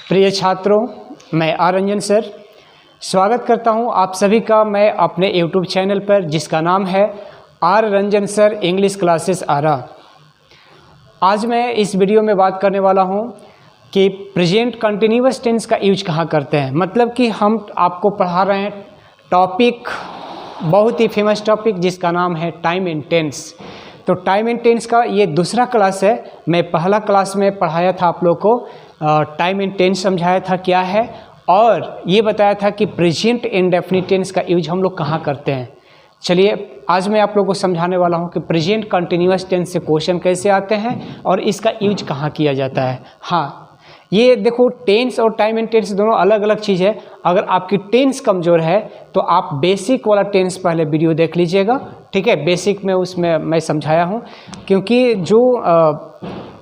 प्रिय छात्रों, मैं आर रंजन सर स्वागत करता हूं आप सभी का मैं अपने यूट्यूब चैनल पर, जिसका नाम है R Ranjan sir English classes Arrah. आज मैं इस वीडियो में बात करने वाला हूं कि प्रेजेंट कंटिन्यूअस टेंस का यूज कहाँ करते हैं। मतलब कि हम आपको पढ़ा रहे हैं टॉपिक, बहुत ही फेमस टॉपिक जिसका नाम है टाइम एंड टेंस। तो टाइम एंड टेंस का ये दूसरा क्लास है। मैं पहला क्लास में पढ़ाया था आप लोग को, टाइम एंड टेंस समझाया था क्या है, और ये बताया था कि प्रेजेंट इंडेफिनिट टेंस का यूज हम लोग कहाँ करते हैं। चलिए आज मैं आप लोगों को समझाने वाला हूँ कि प्रेजेंट कंटिन्यूअस टेंस से क्वेश्चन कैसे आते हैं और इसका यूज कहाँ किया जाता है। हाँ, ये देखो, टेंस और टाइम एंड टेंस दोनों अलग अलग चीज़ है। अगर आपकी टेंस कमज़ोर है तो आप बेसिक वाला टेंस पहले वीडियो देख लीजिएगा, ठीक है। बेसिक में उसमें मैं समझाया हूँ, क्योंकि जो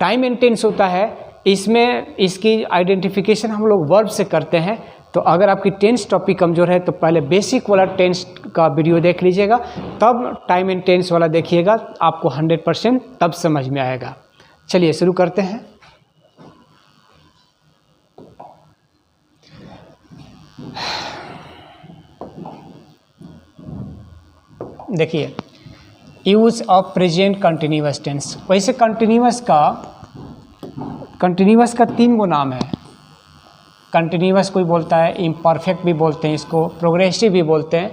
टाइम एंड टेंस होता है इसमें इसकी आइडेंटिफिकेशन हम लोग वर्ब से करते हैं। तो अगर आपकी टेंस टॉपिक कमज़ोर है तो पहले बेसिक वाला टेंस का वीडियो देख लीजिएगा, तब टाइम एंड टेंस वाला देखिएगा, आपको 100% तब समझ में आएगा। चलिए शुरू करते हैं। देखिए, use of present continuous tense. वैसे कंटिन्यूअस का 3 गो नाम है। कंटिन्यूअस कोई बोलता है, इम्परफेक्ट भी बोलते हैं इसको, प्रोग्रेसिव भी बोलते हैं,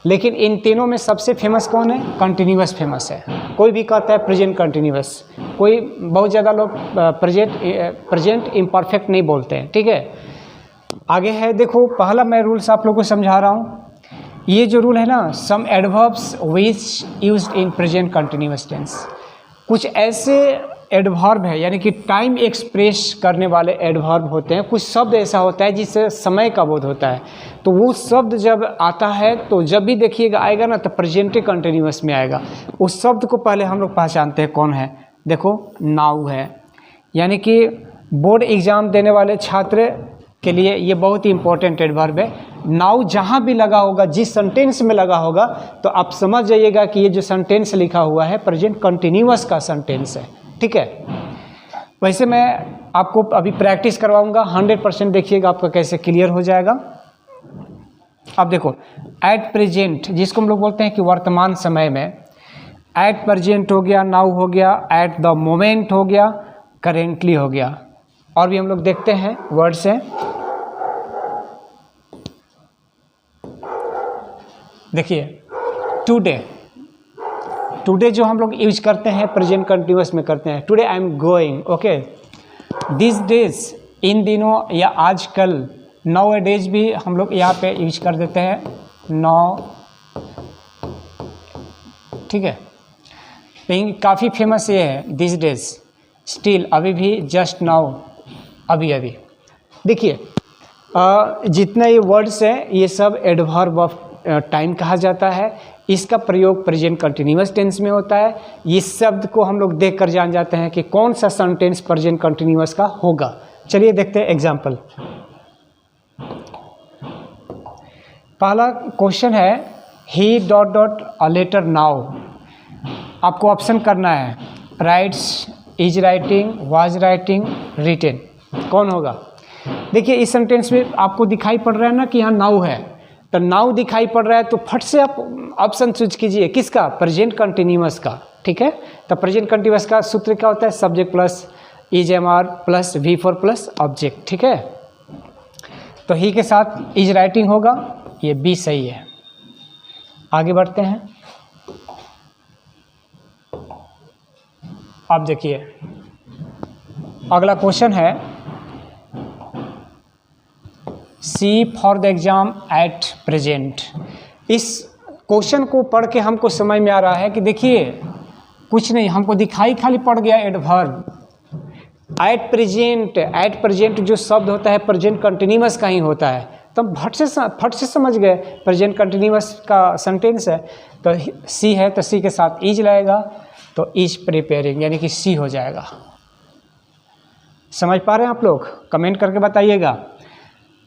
लेकिन इन तीनों में सबसे फेमस कौन है? कंटिन्यूअस फेमस है। कोई भी कहता है प्रेजेंट कंटिन्यूअस, कोई बहुत ज़्यादा लोग प्रेजेंट इम्परफेक्ट नहीं बोलते हैं, ठीक है। आगे है, देखो पहला मैं रूल्स आप लोगों को समझा रहा हूँ। ये जो रूल है ना, some adverbs which used in present continuous tense, कुछ ऐसे एडवर्ब है, यानी कि टाइम एक्सप्रेस करने वाले एडवर्ब होते हैं। कुछ शब्द ऐसा होता है जिससे समय का बोध होता है, तो वो शब्द जब आता है तो जब भी देखिएगा आएगा ना तो प्रेजेंट कंटिन्यूअस में आएगा। उस शब्द को पहले हम लोग पहचानते हैं कौन है। देखो, नाउ है, यानी कि बोर्ड एग्ज़ाम देने वाले छात्र के लिए ये बहुत ही इंपॉर्टेंट एडवर्ब है। नाउ जहाँ भी लगा होगा, जिस सेंटेंस में लगा होगा, तो आप समझ जाइएगा कि ये जो सेंटेंस लिखा हुआ है प्रेजेंट कंटिन्यूअस का सेंटेंस है, ठीक है। वैसे मैं आपको अभी प्रैक्टिस करवाऊंगा, 100% देखिएगा आपका कैसे क्लियर हो जाएगा। अब देखो, एट प्रेजेंट जिसको हम लोग बोलते हैं कि वर्तमान समय में, एट प्रेजेंट हो गया, नाउ हो गया, एट द मोमेंट हो गया, करेंटली हो गया। और भी हम लोग देखते हैं वर्ड्स हैं। देखिए, टुडे जो हम लोग यूज करते हैं प्रेजेंट कंटिन्यूअस में करते हैं। Today I am going, okay. This days, इन दिनों या आजकल। नाउ ए डेज भी हम लोग यहाँ पे यूज कर देते हैं, नाउ, ठीक है। लेकिन काफ़ी फेमस ये है, दिस डेज, स्टिल, अभी भी, जस्ट नाउ, अभी अभी। देखिए, जितना ये वर्ड्स हैं ये सब एडवर्ब ऑफ टाइम कहा जाता है। इसका प्रयोग प्रेजेंट कंटिन्यूअस टेंस में होता है। इस शब्द को हम लोग देख कर जान जाते हैं कि कौन सा सेंटेंस प्रेजेंट कंटिन्यूअस का होगा। चलिए देखते हैं एग्जाम्पल। पहला क्वेश्चन है, he dot dot a letter now. आपको ऑप्शन करना है, writes, is writing, was writing, written. कौन होगा? देखिए, इस सेंटेंस में आपको दिखाई पड़ रहा है ना कि यहाँ नाउ है, तो नाउ दिखाई पड़ रहा है तो फट से आप ऑप्शन चूज कीजिए। किसका? प्रेजेंट कंटिन्यूअस का, ठीक है। तो प्रेजेंट कंटिन्यूअस का सूत्र क्या होता है? Subject plus is am are plus V4 plus object, ठीक है। तो ही के साथ इज राइटिंग होगा, ये बी सही है। आगे बढ़ते हैं। अब देखिए, अगला क्वेश्चन है, see for the exam at present. इस क्वेश्चन को पढ़ के हमको समझ में आ रहा है कि देखिए, कुछ नहीं, हमको दिखाई खाली पड़ गया adverb at present. At present जो शब्द होता है प्रेजेंट कंटिन्यूअस का ही होता है, तो हम फट से समझ गए प्रेजेंट कंटिन्यूअस का सेंटेंस है। तो सी है तो सी के साथ इज लाएगा, तो इज प्रिपेयरिंग, यानी कि सी हो जाएगा। समझ पा रहे हैं आप लोग? कमेंट करके बताइएगा।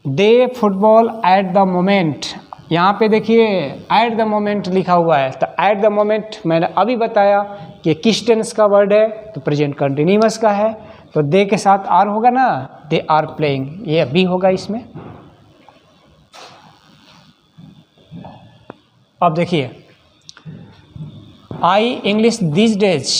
दे फुटबॉल एट द मोमेंट, यहाँ पे देखिए एट द मोमेंट लिखा हुआ है, तो एट द मोमेंट मैंने अभी बताया कि किस टेंस का वर्ड है, तो प्रेजेंट कंटिन्यूअस का है। तो दे के साथ आर होगा ना, दे आर प्लेइंग, ये बी होगा इसमें। अब देखिए आई इंग्लिश दिस डेज,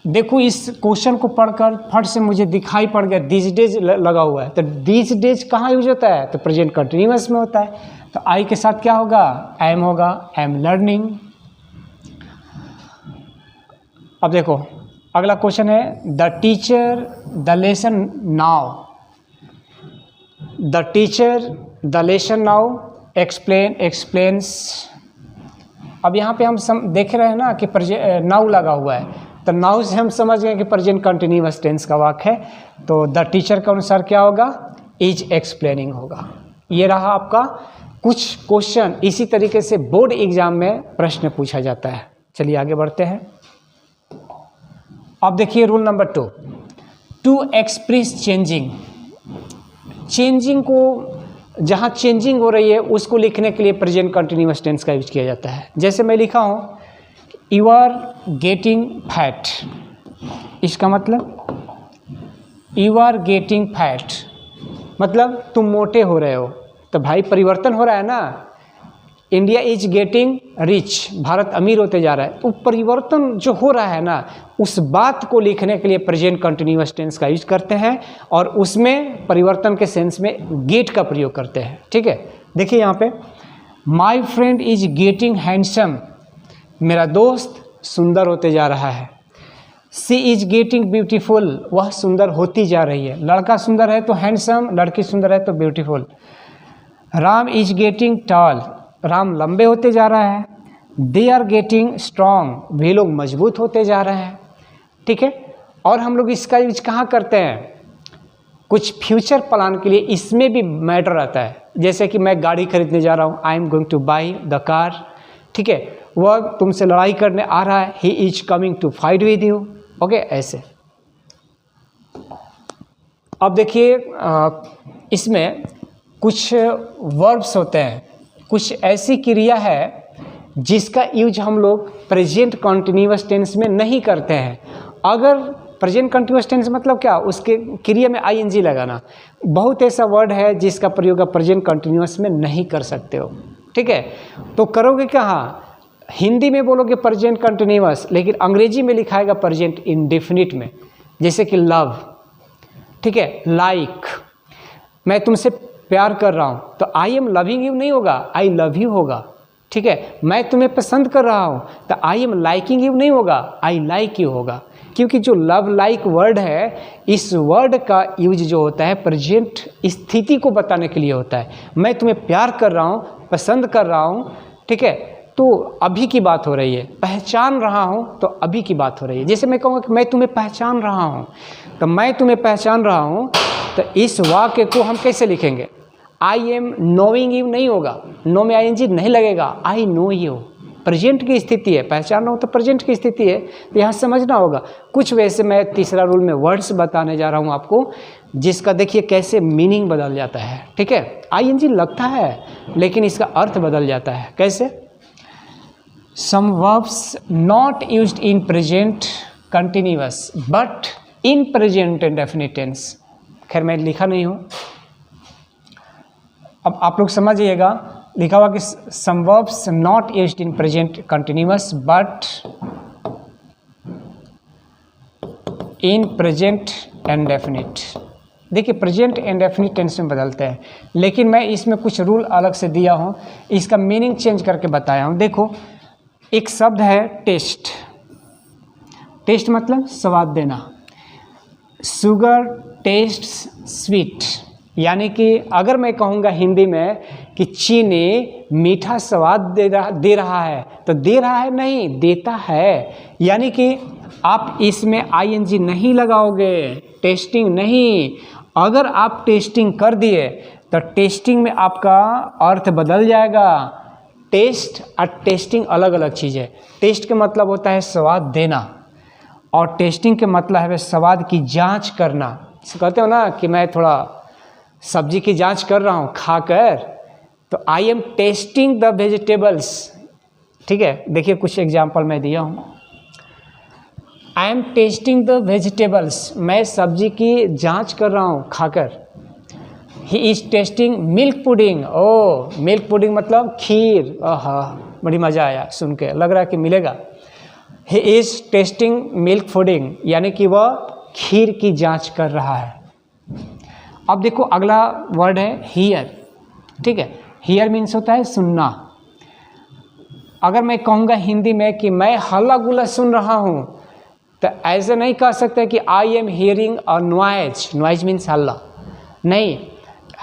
देखो इस क्वेश्चन को पढ़कर फट से मुझे दिखाई पड़ गया दिस डेज लगा हुआ है, तो दिस डेज कहाँ यूज होता है, तो प्रेजेंट कंटिन्यूअस में होता है। तो आई के साथ क्या होगा, एम होगा, एम लर्निंग। अब देखो अगला क्वेश्चन है the teacher the lesson now, the teacher the lesson now explain explains. अब यहाँ पे हम देख रहे हैं ना कि नाउ लगा हुआ है, तो नाउ से हम समझ गए कि प्रेजेंट कंटिन्यूअस टेंस का वाक्य है। तो द टीचर के अनुसार क्या होगा, इज एक्सप्लेनिंग होगा। ये रहा आपका कुछ क्वेश्चन, इसी तरीके से बोर्ड एग्जाम में प्रश्न पूछा जाता है। चलिए आगे बढ़ते हैं। अब देखिए rule number 2, to express changing, changing को जहाँ चेंजिंग हो रही है उसको लिखने के लिए प्रेजेंट कंटिन्यूअस टेंस का यूज किया जाता है। जैसे मैं लिखा हूँ यू आर गेटिंग फैट, इसका मतलब यू आर गेटिंग फैट मतलब तुम मोटे हो रहे हो, तो भाई परिवर्तन हो रहा है ना। India is getting rich, Bharat अमीर होते जा रहा है, तो परिवर्तन जो हो रहा है ना उस बात को लिखने के लिए प्रेजेंट कंटिन्यूअस टेंस का यूज करते हैं, और उसमें परिवर्तन के सेंस में गेट का प्रयोग करते हैं। ठीक है, देखिए यहाँ पे my friend is getting handsome, मेरा दोस्त सुंदर होते जा रहा है। सी इज गेटिंग ब्यूटीफुल, वह सुंदर होती जा रही है। लड़का सुंदर है तो हैंडसम, लड़की सुंदर है तो beautiful. Ram is getting tall, Ram लंबे होते जा रहा है। दे आर गेटिंग स्ट्रॉन्ग, वे लोग मजबूत होते जा रहे हैं। ठीक है, और हम लोग इसका यूज कहाँ करते हैं, कुछ फ्यूचर प्लान के लिए इसमें भी मैटर आता है। जैसे कि मैं गाड़ी खरीदने जा रहा हूँ, I am going to buy the car. ठीक है, वह तुमसे लड़ाई करने आ रहा है, he is coming to fight with you. Okay, ऐसे। अब देखिए इसमें कुछ वर्ब्स होते हैं, कुछ ऐसी क्रिया है जिसका यूज हम लोग प्रेजेंट कंटिन्यूअस टेंस में नहीं करते हैं। अगर प्रेजेंट कंटिन्यूअस टेंस मतलब क्या, उसके क्रिया में आईएनजी लगाना। बहुत ऐसा वर्ड है जिसका प्रयोग आप प्रेजेंट कंटिन्यूअस में नहीं कर सकते हो। ठीक है, तो करोगे कहाँ, हिंदी में बोलोगे प्रेजेंट कंटिन्यूअस, लेकिन अंग्रेजी में लिखाएगा प्रेजेंट इंडेफिनिट में। जैसे कि लव, ठीक है, लाइक, मैं तुमसे प्यार कर रहा हूँ तो आई एम लविंग यू नहीं होगा, आई लव यू होगा। ठीक है, मैं तुम्हें पसंद कर रहा हूँ तो आई एम लाइकिंग यू नहीं होगा, आई लाइक यू होगा। क्योंकि जो लव लाइक वर्ड है, इस वर्ड का यूज जो होता है प्रेजेंट स्थिति को बताने के लिए होता है। मैं तुम्हें प्यार कर रहा हूँ, पसंद कर रहा हूँ, ठीक है, तो अभी की बात हो रही है। पहचान रहा हूँ तो अभी की बात हो रही है। जैसे मैं कहूँगा कि मैं तुम्हें पहचान रहा हूँ, तो मैं तुम्हें पहचान रहा हूँ, तो इस वाक्य को हम कैसे लिखेंगे, आई एम नोइंग यू नहीं होगा, नो में आईएनजी नहीं लगेगा, आई नो यू। प्रेजेंट की स्थिति है, पहचानना हो तो प्रेजेंट की स्थिति है, तो यहाँ समझना होगा। कुछ वैसे मैं तीसरा रूल में वर्ड्स बताने जा रहा हूँ आपको, जिसका देखिए कैसे मीनिंग बदल जाता है। ठीक है, आईएनजी लगता है लेकिन इसका अर्थ बदल जाता है। कैसे, some verbs not used in present continuous but in present indefinite tense. खैर मैं लिखा नहीं हूँ, अब आप लोग समझिएगा। लिखा हुआ कि some verbs not used in present continuous but in present indefinite. देखिए प्रेजेंट इंडेफिनिट टेंस में बदलते हैं, लेकिन मैं इसमें कुछ रूल अलग से दिया हूँ, इसका मीनिंग चेंज करके बताया हूँ। देखो एक शब्द है टेस्ट, टेस्ट मतलब स्वाद देना। शुगर टेस्ट स्वीट, यानी कि अगर मैं कहूँगा हिंदी में कि चीनी मीठा स्वाद दे रहा है, तो दे रहा है नहीं, देता है। यानी कि आप इसमें आईएनजी नहीं लगाओगे, टेस्टिंग नहीं। अगर आप टेस्टिंग कर दिए तो टेस्टिंग में आपका अर्थ बदल जाएगा। टेस्ट और टेस्टिंग अलग अलग चीज़ है। टेस्ट का मतलब होता है स्वाद देना, और टेस्टिंग के मतलब है स्वाद की जांच करना। कहते हो ना कि मैं थोड़ा सब्जी की जांच कर रहा हूँ खाकर, तो I am testing the vegetables. ठीक है, देखिए कुछ एग्जाम्पल मैं दिया हूँ। I am testing the vegetables, मैं सब्जी की जांच कर रहा हूँ खाकर। He is testing milk pudding, oh milk pudding मतलब खीर, आहा बड़ी मज़ा आया सुन के, लग रहा है कि मिलेगा। ही इज़ टेस्टिंग मिल्क पुडिंग यानी कि वह खीर की जांच कर रहा है। अब देखो अगला वर्ड है हियर, ठीक है। हियर मीन्स होता है सुनना। अगर मैं कहूँगा हिंदी में कि मैं हल्ला गुल्ला सुन रहा हूँ, तो ऐसे नहीं कह सकते कि I am hearing a noise, noise means हल्ला नहीं,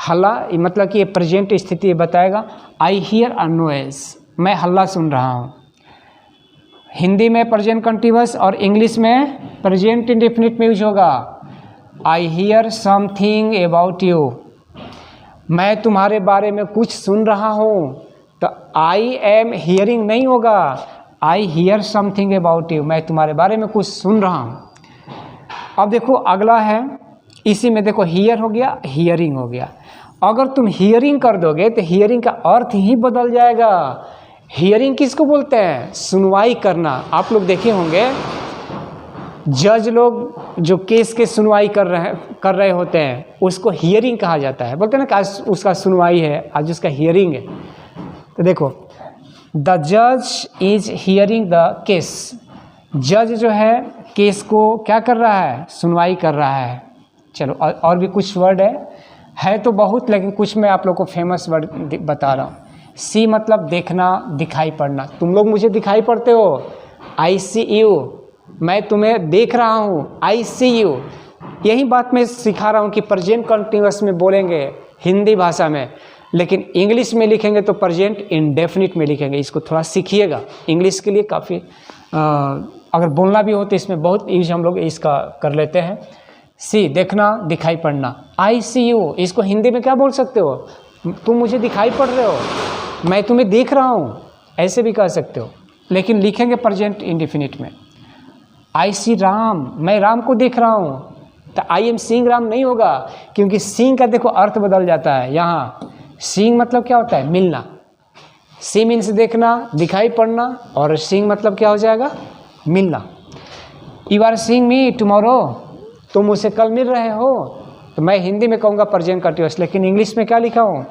हल्ला मतलब कि ये प्रेजेंट स्थिति बताएगा। आई हियर अ नॉइज, मैं हल्ला सुन रहा हूँ। हिंदी में प्रेजेंट कंटीन्यूअस और इंग्लिश में प्रेजेंट इंडेफिनिट में यूज होगा। I hear something about you, मैं तुम्हारे बारे में कुछ सुन रहा हूँ, तो आई एम हियरिंग नहीं होगा, I hear something about you, मैं तुम्हारे बारे में कुछ सुन रहा हूँ। अब देखो अगला है, इसी में देखो हियर हो गया, हियरिंग हो गया। अगर तुम हियरिंग कर दोगे तो हियरिंग का अर्थ ही बदल जाएगा। हियरिंग किसको बोलते हैं? सुनवाई करना। आप लोग देखे होंगे जज लोग जो केस के सुनवाई कर रहे होते हैं, उसको हियरिंग कहा जाता है। बोलते हैं ना कि आज उसका सुनवाई है, आज उसका हियरिंग है। तो देखो द जज इज हियरिंग द केस, जज जो है केस को क्या कर रहा है? सुनवाई कर रहा है। चलो और भी कुछ वर्ड है तो बहुत, लेकिन कुछ मैं आप लोग को फेमस वर्ड बता रहा हूँ। सी मतलब देखना, दिखाई पड़ना। तुम लोग मुझे दिखाई पड़ते हो, आई सी यू, मैं तुम्हें देख रहा हूँ, आई सी यू। यही बात मैं सिखा रहा हूँ कि प्रेजेंट कंटीन्यूअस में बोलेंगे हिंदी भाषा में, लेकिन इंग्लिश में लिखेंगे तो प्रेजेंट इंडेफिनिट में लिखेंगे। इसको थोड़ा सीखिएगा, इंग्लिश के लिए काफ़ी अगर बोलना भी हो तो इसमें बहुत यूज हम लोग इसका कर लेते हैं। सी देखना, दिखाई पड़ना। आई सी यू, इसको हिंदी में क्या बोल सकते हो? तुम मुझे दिखाई पड़ रहे हो, मैं तुम्हें देख रहा हूँ, ऐसे भी कह सकते हो, लेकिन लिखेंगे प्रेजेंट इंडेफिनिट में। आई सी राम, मैं राम को देख रहा हूँ, तो आई एम सीइंग राम नहीं होगा, क्योंकि सीइंग का देखो अर्थ बदल जाता है। यहाँ सीइंग मतलब क्या होता है? मिलना। सी मीन्स देखना, दिखाई पड़ना, और सीइंग मतलब क्या हो जाएगा? मिलना। You are seeing me tomorrow, तुम मुझसे कल मिल रहे हो, तो मैं हिंदी में कहूँगा प्रेजेंट कंटीन्यूअस, लेकिन इंग्लिश में क्या लिखा हूँ?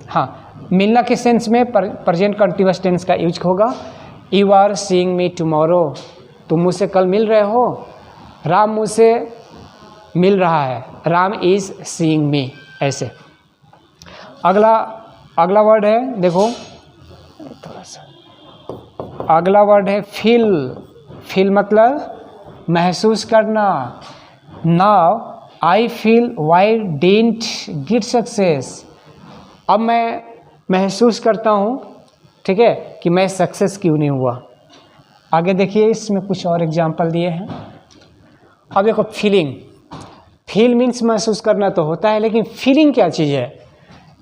हाँ, मिलना के सेंस में प्रेजेंट कंटीन्यूअस टेंस का यूज होगा। You are seeing me tomorrow, तुम मुझसे कल मिल रहे हो। राम मुझसे मिल रहा है, राम इज़ सीइंग मी, ऐसे। अगला वर्ड है, देखो थोड़ा सा, अगला वर्ड है फील। फील मतलब महसूस करना। Now I feel Y didn't get success, अब मैं महसूस करता हूँ, ठीक है, कि मैं सक्सेस क्यों नहीं हुआ। आगे देखिए, इसमें कुछ और एग्जाम्पल दिए हैं। अब देखो फीलिंग। फील मीन्स महसूस करना तो होता है, लेकिन फीलिंग क्या चीज़ है?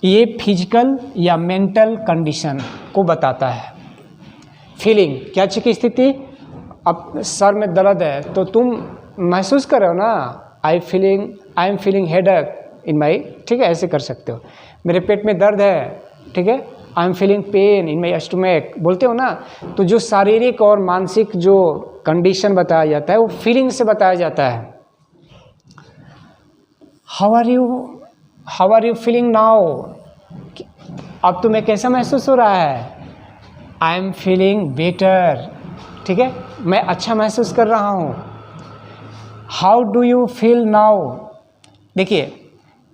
ये फिजिकल या मेंटल कंडीशन को बताता है। फीलिंग क्या चीज़ की स्थिति? अब सर में दर्द है तो तुम महसूस कर रहे हो ना, आई एम फीलिंग हेडेक इन माई, ठीक है, ऐसे कर सकते हो। मेरे पेट में दर्द है, ठीक है, I am feeling pain in my stomach, बोलते हो ना। तो जो शारीरिक और मानसिक जो कंडीशन बताया जाता है वो फीलिंग से बताया जाता है। How are you feeling now, अब तुम्हें कैसा महसूस हो रहा है? आई एम फीलिंग बेटर, ठीक है, मैं अच्छा महसूस कर रहा हूँ। How do you feel now, देखिए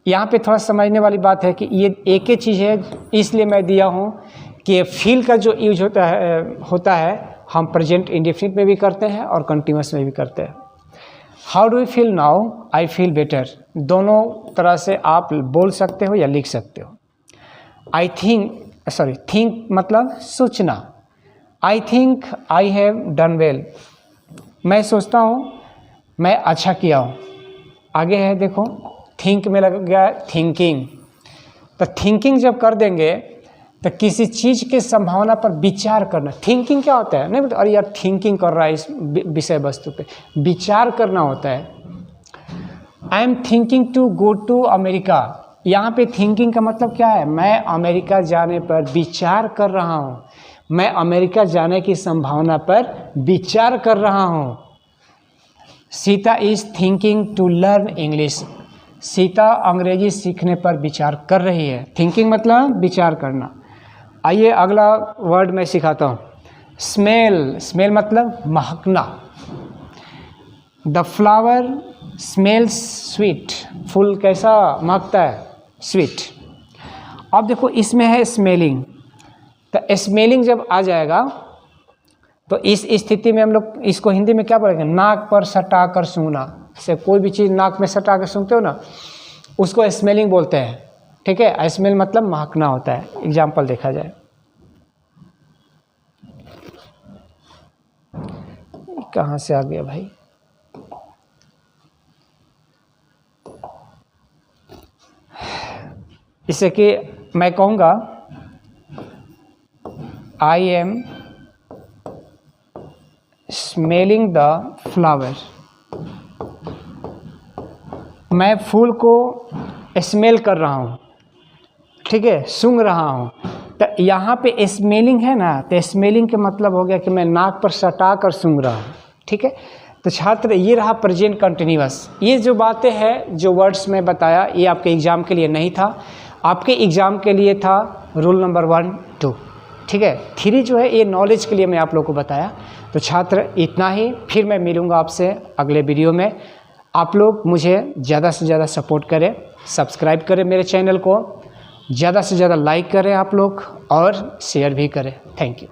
यहाँ पे थोड़ा समझने वाली बात है कि ये एक ही चीज़ है, इसलिए मैं दिया हूँ कि फील का जो यूज होता है हम प्रेजेंट इंडेफिनिट में भी करते हैं और कंटीन्यूअस में भी करते हैं। How do you feel now, I feel better, दोनों तरह से आप बोल सकते हो या लिख सकते हो। थिंक मतलब सोचना। I think I have done well, मैं सोचता हूँ मैं अच्छा किया हूँ। आगे है देखो, थिंक में लग गया थिंकिंग। तो थिंकिंग जब कर देंगे तो किसी चीज़ के संभावना पर विचार करना। थिंकिंग क्या होता है? नहीं मतलब अरे यार थिंकिंग कर रहा है इस विषय वस्तु पे, विचार करना होता है। I am thinking to go to America, यहाँ पे थिंकिंग का मतलब क्या है? मैं अमेरिका जाने पर विचार कर रहा हूँ, मैं अमेरिका जाने की संभावना पर विचार कर रहा हूँ। Sita is thinking to learn English. Sita Angrezi सीखने पर विचार कर रही है। थिंकिंग मतलब विचार करना। आइए अगला वर्ड मैं सिखाता हूँ। स्मेल, स्मेल मतलब महकना। The flower smells sweet. फूल कैसा महकता है? स्वीट। अब देखो इसमें है स्मेलिंग, तो स्मेलिंग जब आ जाएगा तो इस स्थिति में हम लोग इसको हिंदी में क्या बोलेंगे? नाक पर सटा कर सूंघना। से कोई भी चीज़ नाक में सटा कर सूंघते हो ना, उसको स्मेलिंग बोलते हैं। ठीक है, स्मेल मतलब महकना होता है। एग्जाम्पल देखा जाए, कहाँ से आ गया भाई? इससे कि मैं कहूँगा I am smelling the flower. मैं फूल को स्मेल कर रहा हूँ, ठीक है, सूंघ रहा हूँ। तो यहाँ पे स्मेलिंग है ना, तो स्मेलिंग का मतलब हो गया कि मैं नाक पर सटा कर सूंघ रहा हूँ। ठीक है, तो छात्र ये रहा प्रेजेंट कंटिन्यूअस। ये जो बातें हैं, जो वर्ड्स मैं बताया, ये आपके एग्ज़ाम के लिए नहीं था, आपके एग्ज़ाम के लिए था रूल नंबर 1, 2। ठीक है, 3 जो है ये नॉलेज के लिए मैं आप लोग को बताया। तो छात्र इतना ही, फिर मैं मिलूँगा आपसे अगले वीडियो में। आप लोग मुझे ज़्यादा से ज़्यादा सपोर्ट करें, सब्सक्राइब करें मेरे चैनल को, ज़्यादा से ज़्यादा लाइक करें आप लोग और शेयर भी करें। Thank you.